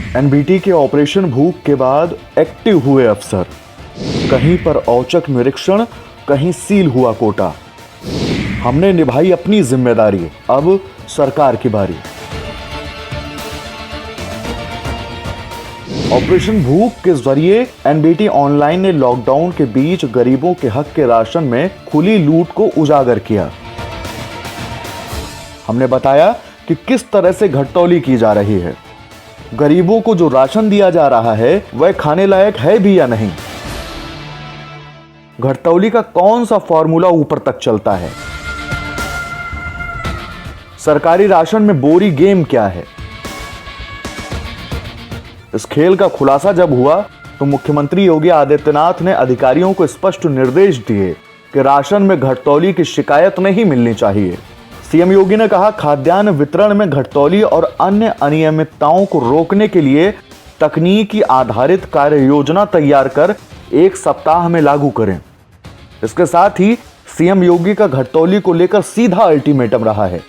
NBT के operation भूख के बाद एक्टिव हुए अफसर, कहीं पर औचक निरीक्षण, कहीं सील हुआ कोटा। हमने निभाई अपनी जिम्मेदारी, अब सरकार की बारी। ऑपरेशन भूख के जरिए एनबीटी ऑनलाइन ने लॉकडाउन के बीच गरीबों के हक के राशन में खुली लूट को उजागर किया। हमने बताया कि किस तरह से घटतौली की जा रही है, गरीबों को जो राशन दिया जा रहा है वह खाने लायक है भी या नहीं, घटतौली का कौन सा फॉर्मूला ऊपर तक चलता है, सरकारी राशन में बोरी गेम क्या है। इस खेल का खुलासा जब हुआ तो मुख्यमंत्री योगी आदित्यनाथ ने अधिकारियों को स्पष्ट निर्देश दिए कि राशन में घटतौली की शिकायत नहीं मिलनी चाहिए। सीएम योगी ने कहा, खाद्यान्न वितरण में घटतौली और अन्य अनियमितताओं को रोकने के लिए तकनीकी आधारित कार्य योजना तैयार कर 1 सप्ताह में लागू करें। इसके साथ ही सीएम योगी का घटतौली को लेकर सीधा अल्टीमेटम रहा है।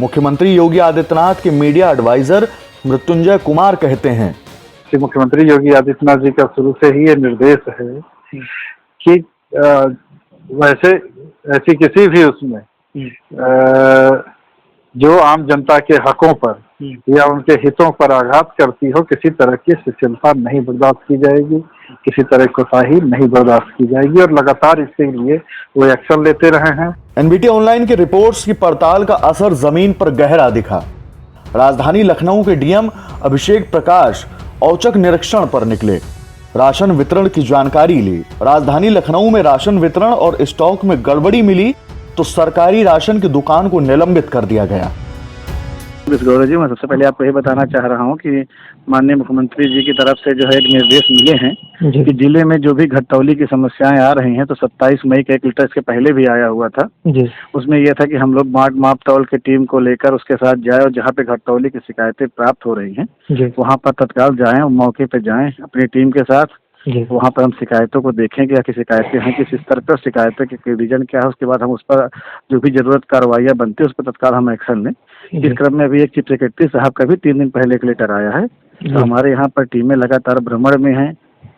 मुख्यमंत्री योगी आदित्यनाथ के मीडिया एडवाइजर मृत्युंजय कुमार कहते हैं, मुख्यमंत्री योगी आदित्यनाथ जी का शुरू से ही ये निर्देश है कि वैसे ऐसी किसी भी उसमें जो आम जनता के हकों पर या उनके हितों पर आघात करती हो, किसी तरह की शिथिलता नहीं बर्दाश्त की जाएगी, किसी तरह की कोताही नहीं बर्दाश्त की जाएगी और लगातार इसके लिए वो एक्शन लेते रहे हैं। एनबीटी ऑनलाइन की रिपोर्ट्स की पड़ताल का असर जमीन पर गहरा दिखा। राजधानी लखनऊ के डीएम अभिषेक प्रकाश औचक निरीक्षण पर निकले, राशन वितरण की जानकारी ली। राजधानी लखनऊ में राशन वितरण और स्टॉक में गड़बड़ी मिली तो सरकारी राशन की दुकान को निलंबित कर दिया गया। गौरव जी, मैं सबसे पहले आपको ये बताना चाह रहा हूँ कि माननीय मुख्यमंत्री जी की तरफ से जो है एक निर्देश मिले हैं कि जिले में जो भी घटतौली की समस्याएं आ रही हैं, तो 27 मई का 1 लीटर इसके पहले भी आया हुआ था जी। उसमें यह था कि हम लोग माप तौल की टीम को लेकर उसके साथ जाए और जहाँ पे घटतौली की शिकायतें प्राप्त हो रही हैं वहाँ पर तत्काल जाएं और मौके पे जाएं अपनी टीम के साथ। वहाँ पर हम शिकायतों को देखेंगे या कि शिकायतें हैं किस स्तर पर, शिकायतें के रीजन क्या है, उसके बाद हम उस पर जो भी जरूरत कार्रवाइयाँ बनती है उस पर तत्काल हम एक्शन लें। इस क्रम में अभी एक चीफ सेक्रेटरी साहब का भी 3 दिन पहले एक लेटर आया है। तो हमारे यहाँ पर टीमें लगातार भ्रमण में हैं,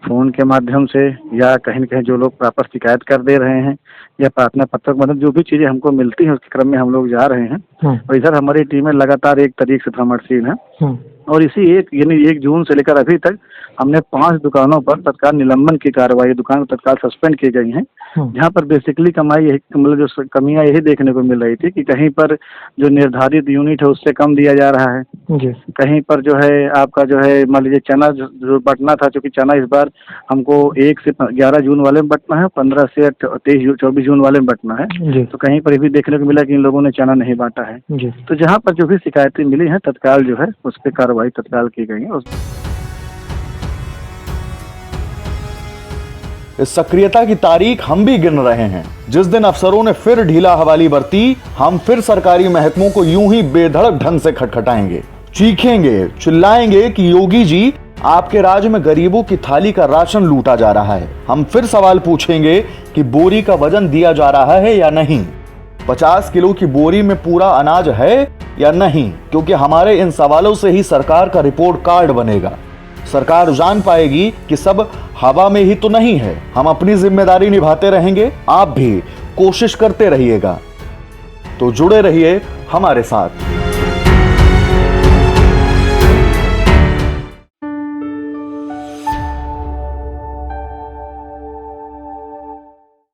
फोन के माध्यम से या कहीं न कहीं जो लोग प्रॉपर शिकायत कर दे रहे हैं या प्रार्थना पत्र मतलब जो भी चीजें हमको मिलती हैं उसके क्रम में हम लोग जा रहे हैं। और इधर हमारी टीमें लगातार एक तरीके से भ्रमणशील हैं और इसी 1 जून से लेकर अभी तक हमने 5 दुकानों पर तत्काल निलंबन की कार्रवाई, दुकान तत्काल सस्पेंड की गई हैं, जहाँ पर बेसिकली मतलब जो कमियां यही देखने को मिल रही थी कि कहीं पर जो निर्धारित यूनिट है उससे कम दिया जा रहा है, कहीं पर जो है आपका जो है मान लीजिए चना जो बंटना था, क्योंकि चना इस बार हमको 1 से 11 जून वाले में बंटना है, 15 से 24 जून वाले में बंटना है, तो कहीं पर भी देखने को मिला कि इन लोगों ने चना नहीं बांटा है। तो जहाँ पर जो भी शिकायतें मिली हैं तत्काल जो है उस पर कार्रवाई तत्काल की गई है। इस सक्रियता की तारीख हम भी गिन रहे हैं। जिस दिन अफसरों ने फिर ढीला हवाली बरती, हम फिर सरकारी महकमों को यूं ही बेधड़क ढंग से खटखटाएंगे, चीखेंगे, चिल्लाएंगे कि योगी जी आपके राज्य में गरीबों की थाली का राशन लूटा जा रहा है। हम फिर सवाल पूछेंगे कि बोरी का वजन दिया जा रहा है या नहीं, 50 किलो की बोरी में पूरा अनाज है या नहीं, क्योंकि हमारे इन सवालों से ही सरकार का रिपोर्ट कार्ड बनेगा। सरकार जान पाएगी कि सब हवा में ही तो नहीं है। हम अपनी जिम्मेदारी निभाते रहेंगे, आप भी कोशिश करते रहिएगा। तो जुड़े रहिए हमारे साथ।